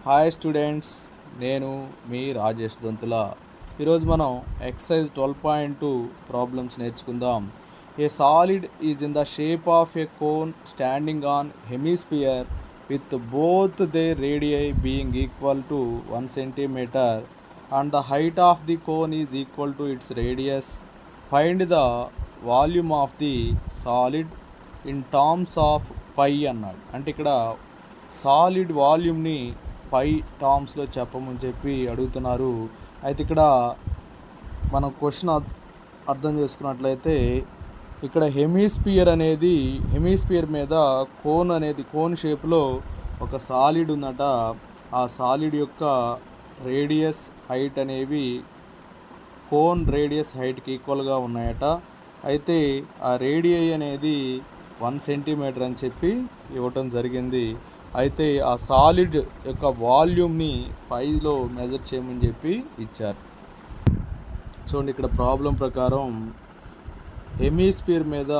Hi students, నేను మీ రాజేష్ దొంతుల. ఈరోజు మనం ఎక్సర్సైజ్ 12.2 ప్రాబ్లమ్స్ నేర్చుకుందాం. A solid is in the shape of A cone standing on hemisphere with both they radii being equal to 1 centimeter and the height of the cone is equal to its radius. Find the volume of the solid in terms of pi అన్నాడు. అంటే ఇక్కడ solid వాల్యూమ్ని పై టర్మ్స్లో చెప్పమని చెప్పి అడుగుతున్నారు. అయితే ఇక్కడ మనం question అర్థం చేసుకున్నట్లయితే ఇక్కడ హెమిస్పియర్ మీద కోన్ షేప్లో ఒక సాలిడ్ ఉందట. ఆ సాలిడ్ యొక్క రేడియస్ హైట్ అనేవి కోన్ రేడియస్ హైట్కి ఈక్వల్గా ఉన్నాయట. అయితే ఆ రేడియై అనేది 1 centimeter అని చెప్పి ఇవ్వటం జరిగింది. అయితే ఆ సాలిడ్ యొక్క వాల్యూమ్ని పైలో మెజర్ చేయమని చెప్పి ఇచ్చారు. చూడండి, ఇక్కడ ప్రాబ్లం ప్రకారం హెమిస్పియర్ మీద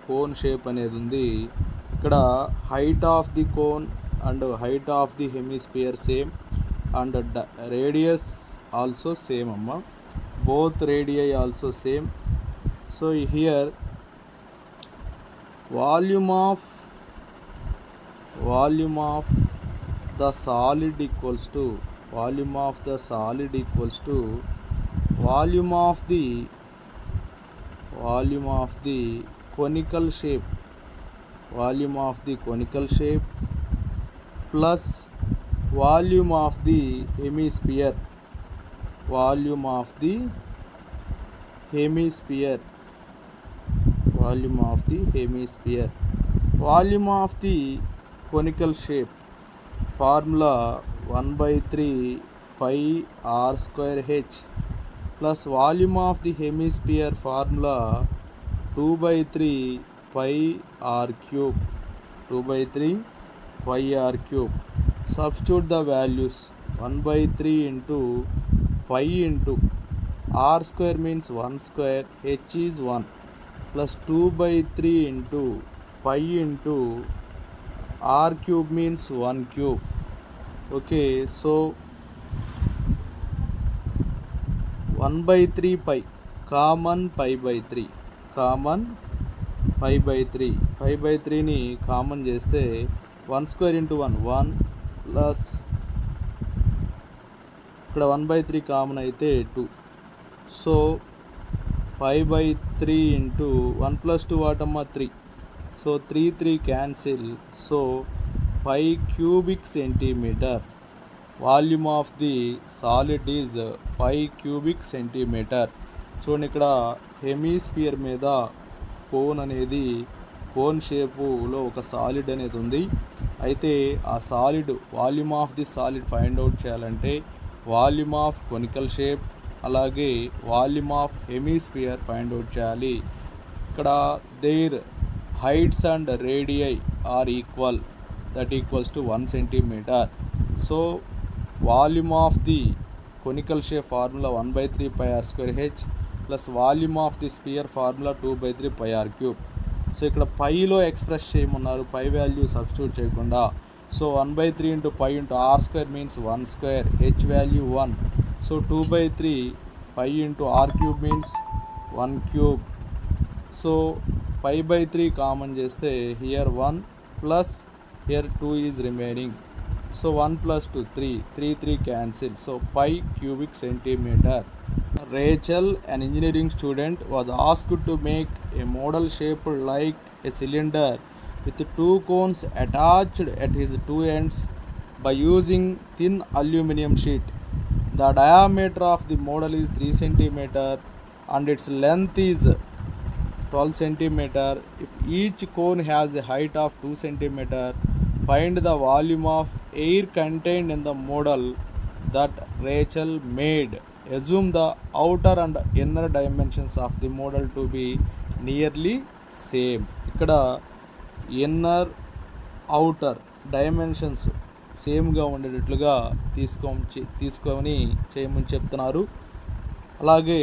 కోన్ షేప్ అనేది ఉంది. ఇక్కడ height of the cone and height of the hemisphere same and radius also same అమ్మ. Both radii also same. So here volume of the solid equals to volume of the conical shape plus volume of the hemisphere. Volume of the hemisphere volume of the conical shape formula 1/3 pi r square h plus volume of the hemisphere formula 2/3 pi r cube. Substitute the values. 1/3 into pi into r square means 1 square, h is 1, plus 2/3 into pi into r cube means 1 cube. Okay, so 1/3 pi common pi by 3 ని common చేస్తే 1 square into 1 plus ఇక్కడ 1/3 common అయితే 2. So pi by 3 into 1 plus 2 వాటమ్మా 3. So 3 cancel. So 5 cubic centimeter. Volume of the solid is 5 cubic centimeter. చూడండి, ఇక్కడ hemisphere మీద cone షేపులో ఒక solid అనేది ఉంది. అయితే ఆ solid volume of the solid find out చేయాలంటే వాల్యూమ్ ఆఫ్ కొనికల్ షేప్ అలాగే volume of hemisphere find out చేయాలి. ఇక్కడ their heights and radii are equal, that equals to 1 centimeter. So volume of the conical shape formula 1/3 pi r square h plus volume of the sphere formula 2/3 pi r cube. So ఇక్కడ పైలో express చేయమన్నారు, pi value substitute చేయకుండా. So 1/3 into pi into r square means 1 square, h value 1. So 2/3 pi into r cube means 1 cube. So pi by 3 common చేస్తే here 1 plus here 2 is remaining. So 1 plus 2 3 cancel. So pi cubic centimeter. Rachel, an engineering student, was asked to make a model shaped like a cylinder with 2 cones attached at his 2 ends by using thin aluminum sheet. The diameter of the model is 3 centimeter and its length is 12 centimeter. If each cone has a height of 2 centimeter, find the volume of air contained in the model that Rachel made. Assume the outer and inner dimensions of the model to be nearly same. ఇక్కడ inner outer dimensions సేమ్గా ఉండేటట్లుగా తీసుకొని చేయమని చెప్తున్నారు. అలాగే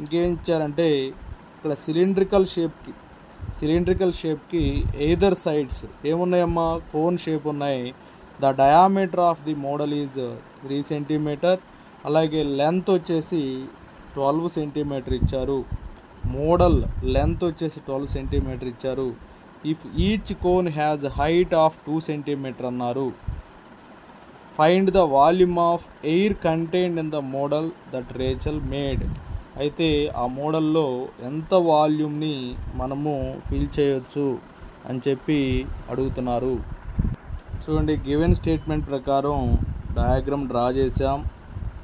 ఇంకేం ఇచ్చారంటే ఇక్కడ సిలిండ్రికల్ షేప్కి ఎయిదర్ సైడ్స్ ఏమున్నాయమ్మా, కోన్ షేప్ ఉన్నాయి. The diameter of the model is 3 centimetre. అలాగే లెంత్ వచ్చేసి 12 సెంటీమీటర్ ఇచ్చారు. మోడల్ లెంత్ వచ్చేసి 12 సెంటీమీటర్ ఇచ్చారు. If each cone has height of 2 centimetre అన్నారు. Find the volume of air contained in the model that Rachel made. అయితే ఆ మోడల్లో ఎంత వాల్యూమ్ని మనము ఫిల్ చేయొచ్చు అని చెప్పి అడుగుతున్నారు. చూడండి, గివెన్ స్టేట్మెంట్ ప్రకారం డయాగ్రామ్ డ్రా చేసాం.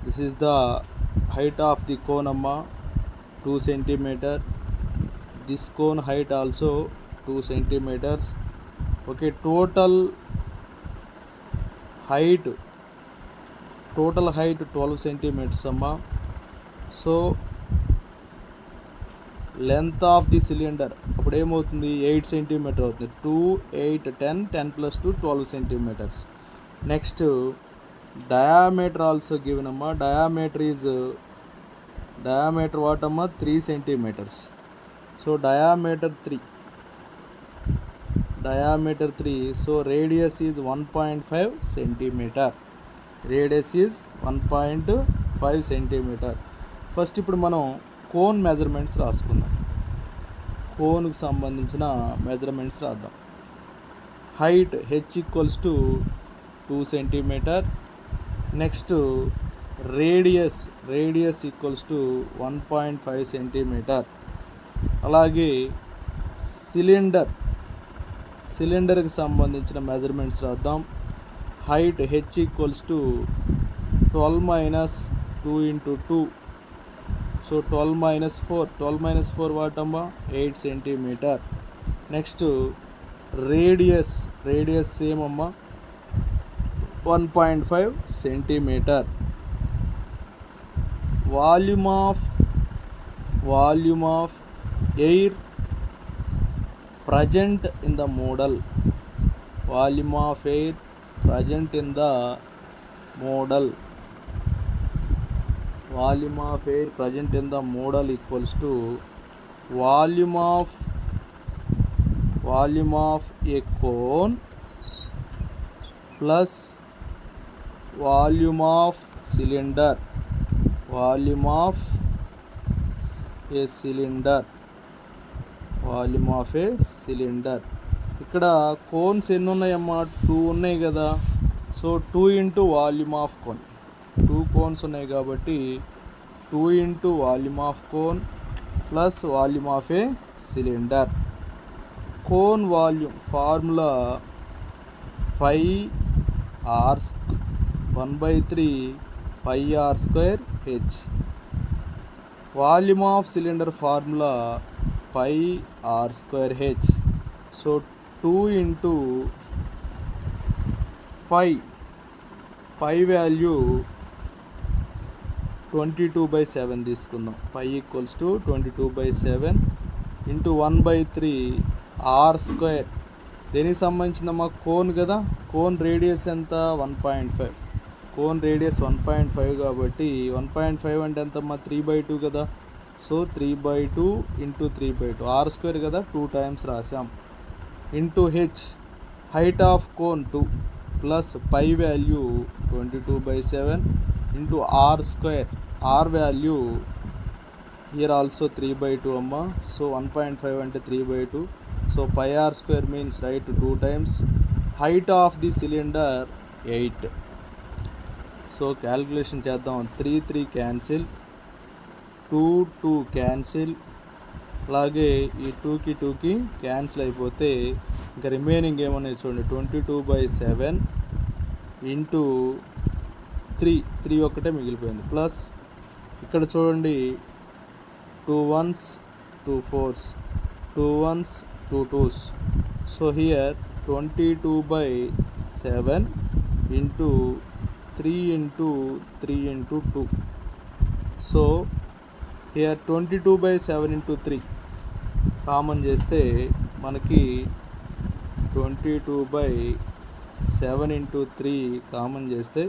This is the height of the cone అమ్మ 2 centimetre. This cone height also 2 centimetres. Okay, total height 12 centimetres అమ్మ. So length of the cylinder అప్పుడు ఏమవుతుంది, 8 సెంటీమీటర్ అవుతుంది. 2, 8, 10, 10 + 2 12 centimetres. Next diameter also given అమ్మ. Diameter what అమ్మ, 3 centimetres. So diameter 3. So radius is 1.5 centimetre. Radius is 1.5 centimetre. First ఇప్పుడు మనం cone measurements రాసుకుందాం. కోన్కు సంబంధించిన మెజర్మెంట్స్ రాద్దాం. Height h = 2 centimetre. Next radius = 1.5 centimetre. అలాగే సిలిండర్కి సంబంధించిన మెజర్మెంట్స్ రాద్దాం. Height h = 12 - 2 × 2. సో 12 - 4. 12 - 4 వాట్ అమ్మా, 8 సెంటీమీటర్. నెక్స్ట్ రేడియస్ సేమ్ అమ్మా, 1.5 centimetre. Volume of air present in the model. Volume of air present in the model. Volume of air present in the model equals to volume of a cone plus volume of cylinder. Volume of a cylinder. Volume of a cylinder. ఇక్కడ cones ఎన్ని ఉన్నాయమ్మా, 2 ఉన్నాయి కదా. So 2 × volume of cone. 2 cones ఉన్నాయి కాబట్టి 2 × volume of cone plus volume of a cylinder. Cone volume formula πr 1/3 πr²h. Volume of cylinder formula πr²h. So 2 × π value 22/7 తీసుకుందాం. π = 22/7 × 1/3 r². దేనికి సంబంధించిందమ్మా, కోన్ కదా. కోన్ రేడియస్ ఎంత, 1.5. కోన్ రేడియస్ 1.5 కాబట్టి 1.5 అంటే ఎంతమ్మా, 3/2 కదా. సో 3/2 × 3/2 r² కదా, 2 టైమ్స్ రాసాం. Into h, height of cone 2 plus π value 22/7 into r². r value here also 3/2 అమ్మా. సో 1.5 అంటే 3/2. So πr² means right 2 times. Height of the cylinder 8. So calculation చేద్దాం. 3 క్యాన్సిల్, 2 క్యాన్సిల్. అలాగే ఈ 2కి క్యాన్సిల్ అయిపోతే ఇంకా రిమైనింగ్ ఏమన్నాయి చూడండి, 22/7 ఇంటూ 3 ఒక్కటే మిగిలిపోయింది. ప్లస్ ఇక్కడ చూడండి 2 1s 2 4s, 2 1s 2 2s. So here 22/7 into 3 × 3 × 2. So here 22/7 × 3 common చేస్తే మనకి 22/7 × 3 కామన్ చేస్తే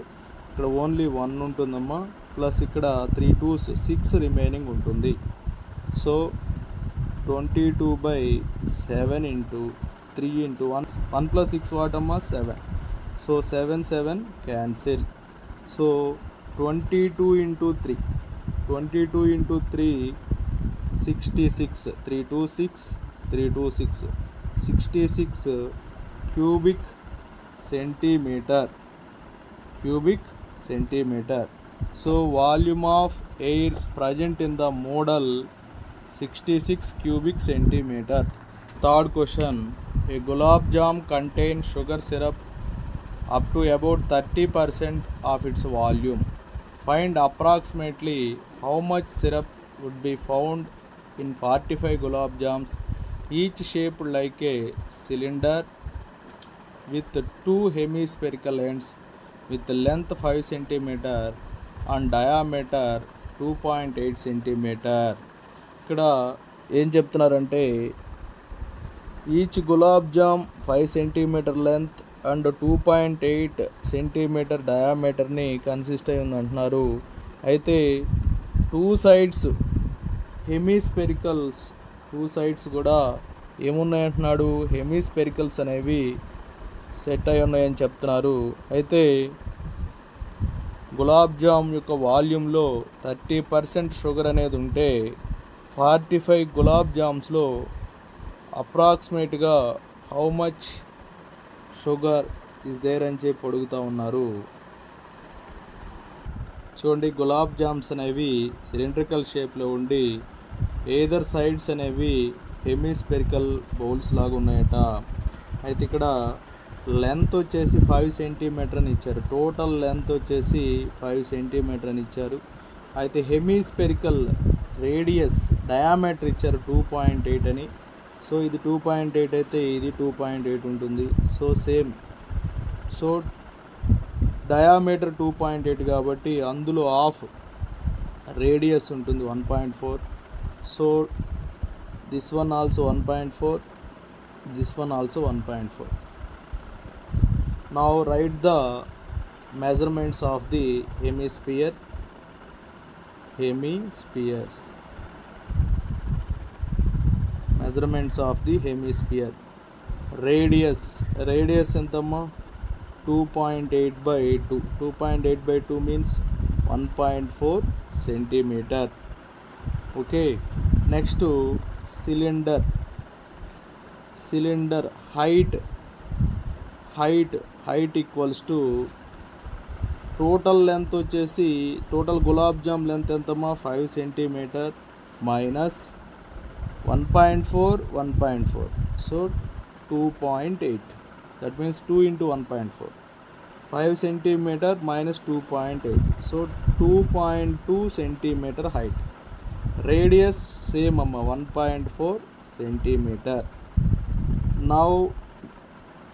ఇక్కడ ఓన్లీ 1 ఉంటుందమ్మా. ప్లస్ ఇక్కడ 3 2s 6 రిమైనింగ్ ఉంటుంది. సో 22/7 × 3 × 1 + 6 వాట్ అమ్మా, 7. So 7 7 cancel. So 22 into 3, 22 into 3, 66, 326, 326, 66 cubic centimeter, cubic centimeter. So volume of air present in the model 66 cubic centimeter. Third question, a gulab jam contains sugar syrup up to about 30% of its volume. Find approximately how much syrup would be found in 45 gulab jams, each shaped like a cylinder with two hemispherical ends with length 5 cm and diameter 2.8 cm. ఇక్కడ ఏం చెప్తున్నారంటే each gulab jam 5 cm length and 2.8 cm డయామీటర్ని consist అయి ఉందంటున్నారు. అయితే two sides hemisphericals, two sides కూడా ఏమున్నాయంటున్నాడు, హెమిస్పెరికల్స్ అనేవి సెట్ అయి ఉన్నాయని చెప్తున్నారు. అయితే గులాబ్ జామ్ యొక్క వాల్యూమ్లో 30% షుగర్ అనేది ఉంటే 45 గులాబ్ జామ్స్లో అప్రాక్సిమేట్గా how much sugar is there అని చెప్పి అడుగుతూ ఉన్నారు. చూడండి, గులాబ్ జామ్స్ అనేవి సిలిండ్రికల్ షేప్లో ఉండి ఏదర్ సైడ్స్ అనేవి హెమిస్పెరికల్ బౌల్స్ లాగా ఉన్నాయట. అయితే ఇక్కడ లెంత్ వచ్చేసి 5 cm అని ఇచ్చారు, టోటల్ లెంత్ వచ్చేసి 5 cm అని ఇచ్చారు. అయితే హెమిస్పెరికల్ రేడియస్ డయామీటర్ ఇచ్చారు 2.8 అని. సో ఇది 2.8 అయితే ఇది 2.8 ఉంటుంది. సో సేమ్, సో డయామీటర్ 2.8 కాబట్టి అందులో హాఫ్ రేడియస్ ఉంటుంది 1.4. So this one also 1.4, this one also 1.4. Now write the measurements of the hemisphere. Hemispheres. Measurements of the hemisphere. Radius ఎంతమ్మా, 2.8 by 2. 2.8 by 2 means 1.4 cm. Okay. Next, cylinder height equals to total length వచ్చేసి, total gulab jam length ఎంతమ్మా 5 cm minus 1.4. So 2.8, that means 2 into 1.4. 5 cm minus 2.8, so 2.2 cm height. Radius same amma 1.4 cm. Now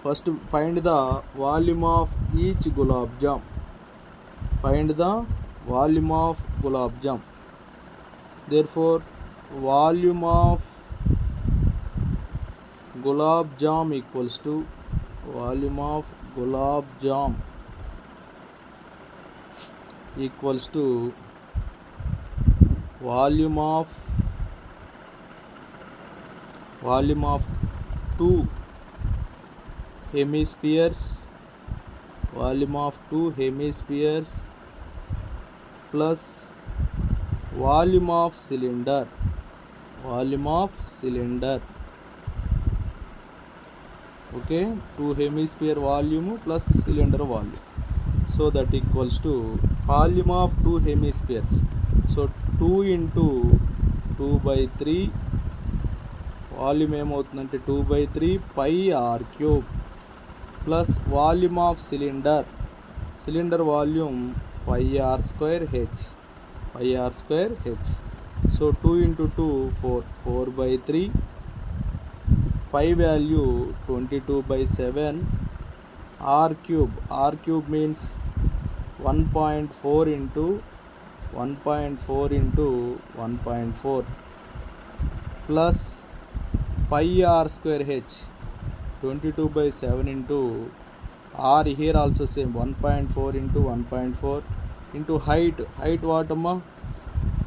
first find the volume of each gulab jam. Find the volume of gulab jam. Therefore volume of gulab jam equals to volume of gulab jam equals to volume of two hemispheres, volume of two hemispheres plus volume of cylinder, okay, two hemisphere volume plus cylinder volume. So that equals to volume of two hemispheres, so 2 into 2 by 3, volume ఏమవుతుందంటే 2 by 3 pi r cube plus volume of cylinder volume pi r square h. So 2 into 2 4 by 3, pi value 22 by 7, r cube means 1.4 into 1.4 plus pi r square h, 22 by 7 into r, here also same 1.4 into 1.4 into height what amma,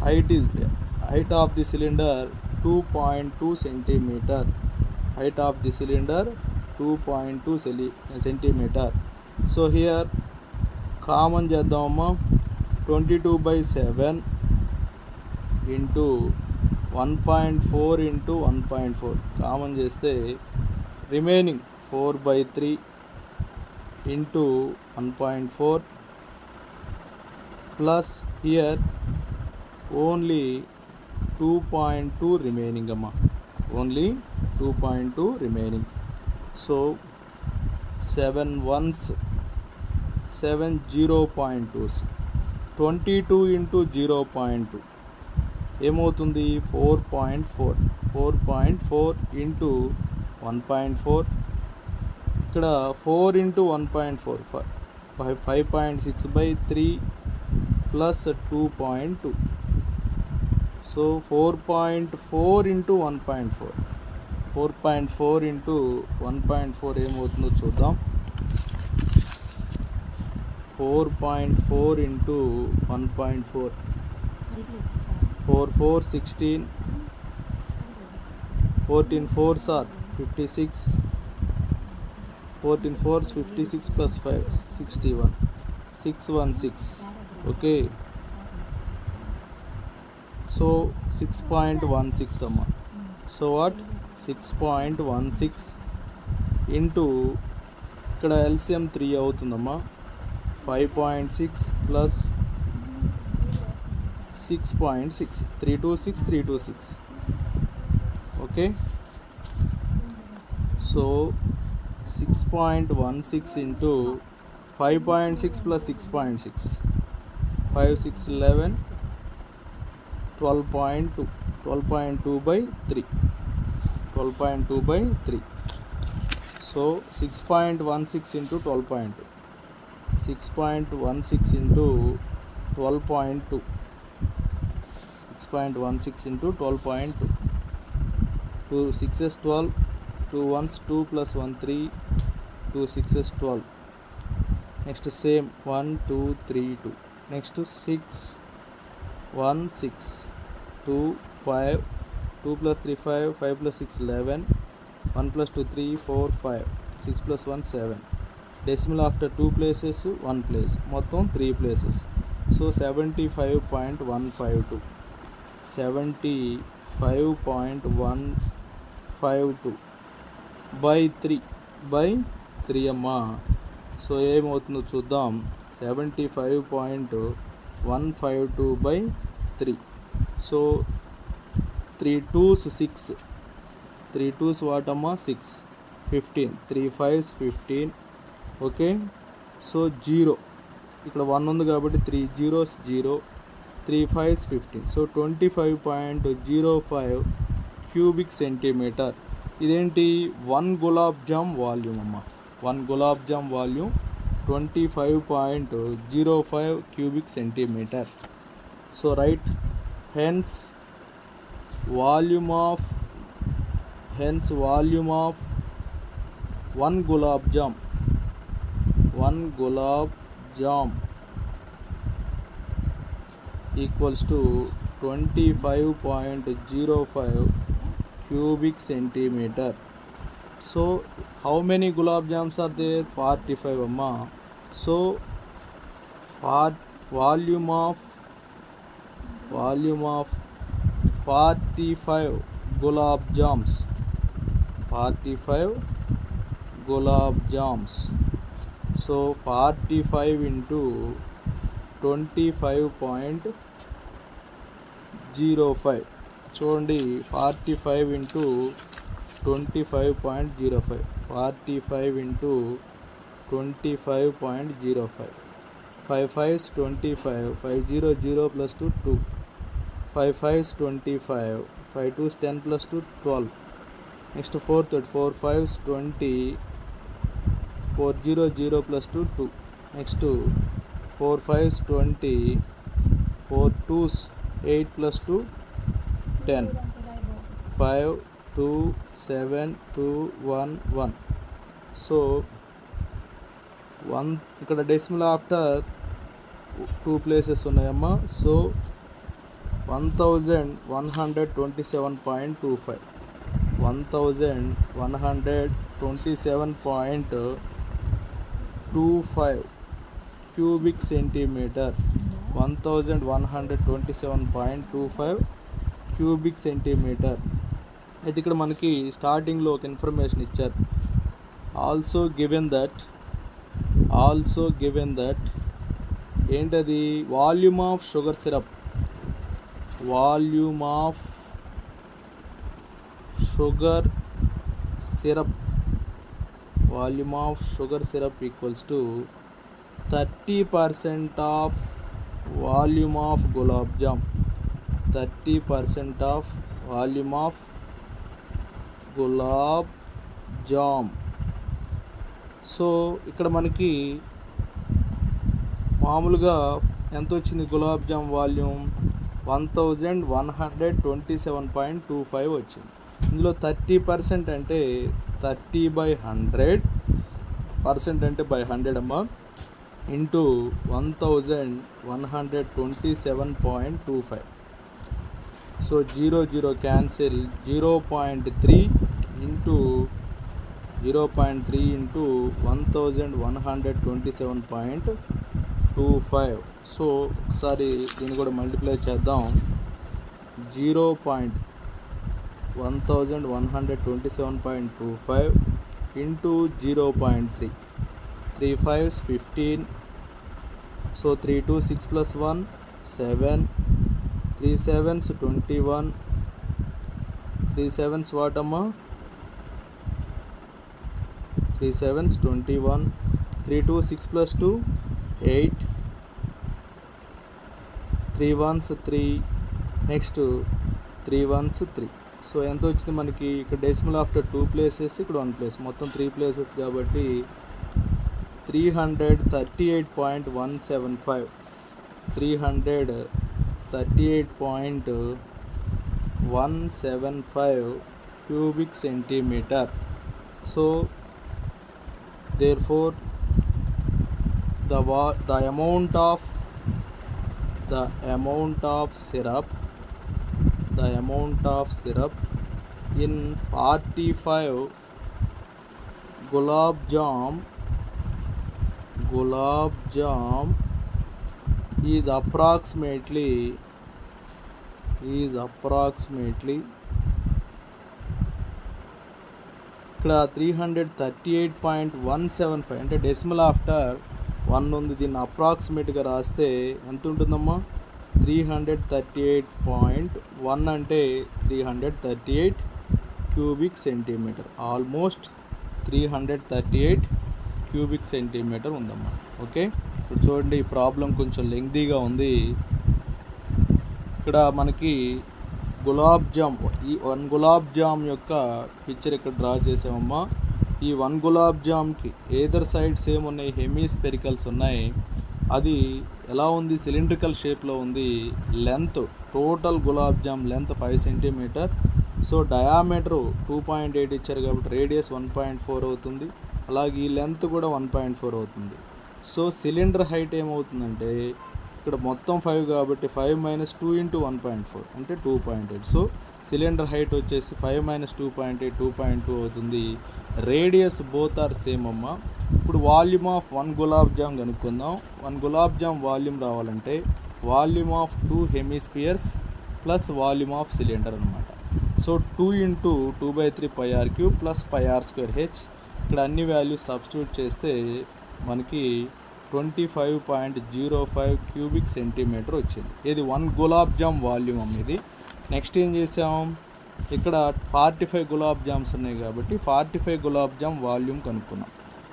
height of the cylinder 2.2 centimeter, height of the cylinder 2.2 centimeter. So here common చేద్దామమ్మా. 22/7 into 1.4 into 1.4 common చేస్తే remaining 4/3 into 1.4 plus here only 2.2 remaining అమ్మా, only 2.2 remaining. So 7 ones 7 0.2s 22 into 0.2 ఏమవుతుంది 4.4 4.4 into 1.4 ఇక్కడ 4 into 1.4 5.6/3 plus 2.2. So 4.4 into 1.4 4.4 into 1.4 ఏమవుతుందో చూద్దాం. 4.4 into 1.4 4 4 16 14 4s are 56 14 4s 56 plus 5 61 616. okay, so 6.16 అమ్మా. So what 6.16 into ఇక్కడ LCM 3 అవుతుందమ్మా. 5.6 plus 6.6 326 326. Okay, so 6.16 into 5.6 plus 6.6 5 6 11 12.2 12.2/3 12.2/3. So 6.16 into 12.2 6.16 into 12.2 6.16 into 12.2 2 6s 12 2 1s 2 plus 1 3 2 6s 12. next same 1 2 3 2. next 6 1 6 2 5 2 plus 3 5 5 plus 6 11 1 plus 2 3 4 5 6 plus 1 7. decimal after 2 places 1 place, మొత్తం 3 places. so 75.152 75.152 by 3 అమ్మా. So ఏమవుతుందో చూద్దాం. 75.152/3. So 3 2s 6 3 2s వాటమ్మా 6 15 3 5s 15. Okay, so 0 ఇక్కడ 1 ఉంది కాబట్టి 3 0s 0 3 5s 15. So 25.05 cubic centimetre. ఇదేంటి 1 gulab jam volume అమ్మ. 1 gulab jam volume 25.05 cubic centimetre. So right hence volume of 1 gulab jamun 1 gulab jamun equals to 25.05 cubic centimeter. so how many gulab jams are there? 45 amma. so volume of 45 gulab jams 45 gulab jams. so 45 into 25.05 చూడండి. 45 into 25.05 45 into 25.05 5 5s 25 5 0 0 plus 2 2 5 5s 25 5 2s 10 plus 2 12. next 4 4 5s 20 4 0 0 plus 2 2. next 4 5s 20 4 2s 8 plus 2 10 5 2 7 2 1 1. So 1 ఇక్కడ decimal after 2 places ఉన్నాయమ్మా. So 1127.25 1127.25 25 cubic centimeter, 1127.25 cubic centimeter. అయితే ఇక్కడ మనకి స్టార్టింగ్లో ఒక information ఇచ్చారు. Also given that ఏంటది, volume of sugar syrup equals to 30% of volume of gulab jam. 30% of volume of gulab jam. So ఇక్కడ మనకి మామూలుగా ఎంత వచ్చింది గులాబ్ జామ్ వాల్యూమ్, 1127.25 వచ్చింది. ఇందులో 30% అంటే 30/100, అంటే బై 100 అమ్మా, into 1127.25. So 0 cancel, 0.3 into 1127.25. So ఒకసారి దీన్ని కూడా మల్టిప్లై చేద్దాం. 1127.25 into 0.3, 3 5s 15. So 3 2 6 plus 1 7, 3 7s 21, 3 7s వాటమ్మా, 3 7s 21, 3 2 6 plus 2 8, 3 1s 3, next 3 1s 3. So ఎంత వచ్చింది మనకి, ఇక్కడ డెసిమల్ ఆఫ్టర్ 2 places, ఇక్కడ 1 place, మొత్తం 3 places కాబట్టి 338.175, 338.175 cubic centimeter. So therefore the amount of syrup in 45 gulab jam is approximately ఇక్కడ 338.175 అంటే డెసిమల్ ఆఫ్టర్ 1 ఉంది. దీన్ని అప్రాక్సిమేట్గా రాస్తే ఎంత ఉంటుందమ్మా, 338.1 అంటే 338 cubic centimetre, almost 338 cubic centimetre ఉందమ్మా. ఓకే, ఇప్పుడు చూడండి, ఈ ప్రాబ్లం కొంచెం లెంగ్తీగా ఉంది. ఇక్కడ మనకి గులాబ్ జామ్, ఈ 1 గులాబ్ జామ్ యొక్క పిక్చర్ ఇక్కడ డ్రా చేసామమ్మా. ఈ 1 గులాబ్ జామ్కి ఏదర్ సైడ్స్ ఏమున్నాయి, హెమీస్పెరికల్స్ ఉన్నాయి. అది ఎలా ఉంది, సిలిండ్రికల్ షేప్లో ఉంది. Length, total gulab jam length 5 cm. So diameter 2.8 ఇచ్చారు కాబట్టి రేడియస్ 1.4 అవుతుంది. అలాగే ఈ లెంత్ కూడా 1.4 అవుతుంది. సో సిలిండర్ హైట్ ఏమవుతుందంటే ఇక్కడ మొత్తం 5 కాబట్టి 5 - 2 × 1.4 అంటే 2.8. సో సిలిండర్ హైట్ వచ్చేసి 5 - 2.8 2.2 అవుతుంది. రేడియస్ బోత్ ఆర్ సేమ్ అమ్మా. ఇప్పుడు వాల్యూమ్ ఆఫ్ 1 గులాబ్ జామ్ కనుక్కుందాం. 1 గులాబ్ జామ్ వాల్యూమ్ రావాలంటే volume of 2 hemispheres plus volume of cylinder అనమాట. So 2 × 2/3 πr³ plus πr²h. ఇక్కడ అన్ని వాల్యూస్ సబ్స్టిట్యూట్ చేస్తే మనకి 25.05 క్యూబిక్ సెంటీమీటర్ వచ్చింది. ఇది 1 గులాబ్ జామ్ వాల్యూమ్ అమ్మది. నెక్స్ట్ ఏం చేసాం, ఇక్కడ 45 గులాబ్ జామ్స్ ఉన్నాయి కాబట్టి 45 గులాబ్ జామ్ వాల్యూమ్ కనుక్కున్నాం.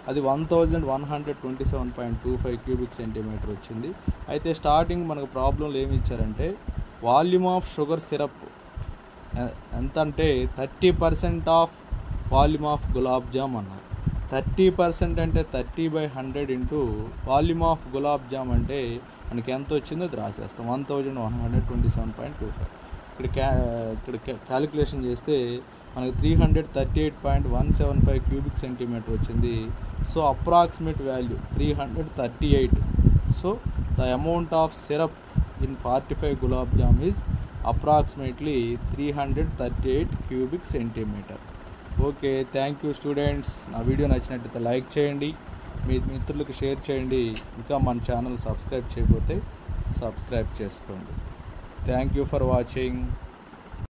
అది 1127.25 క్యూబిక్ సెంటీమీటర్ వచ్చింది. అయితే స్టార్టింగ్ మనకు ప్రాబ్లంలో ఏమి ఇచ్చారంటే వాల్యూమ్ ఆఫ్ షుగర్ సిరప్ ఎంత అంటే 30% of volume of gulab jam అన్నారు. 30% అంటే 30/100 into volume of gulab jam అంటే మనకి ఎంత వచ్చిందో అది రాసేస్తాం, 1127.25. ఇక్కడ క్యాలిక్యులేషన్ చేస్తే మనకి 338.175 క్యూబిక్ సెంటీమీటర్ వచ్చింది. So approximate value 338. So the amount of syrup in 45 gulab jamun is approximately 338 cubic centimetre. Okay, thank you students. నా వీడియో నచ్చినట్లయితే లైక్ చేయండి, మీ మిత్రులకు షేర్ చేయండి. ఇంకా మన ఛానల్ సబ్స్క్రైబ్ చేయకపోతే సబ్స్క్రైబ్ చేసుకోండి. Thank you for watching.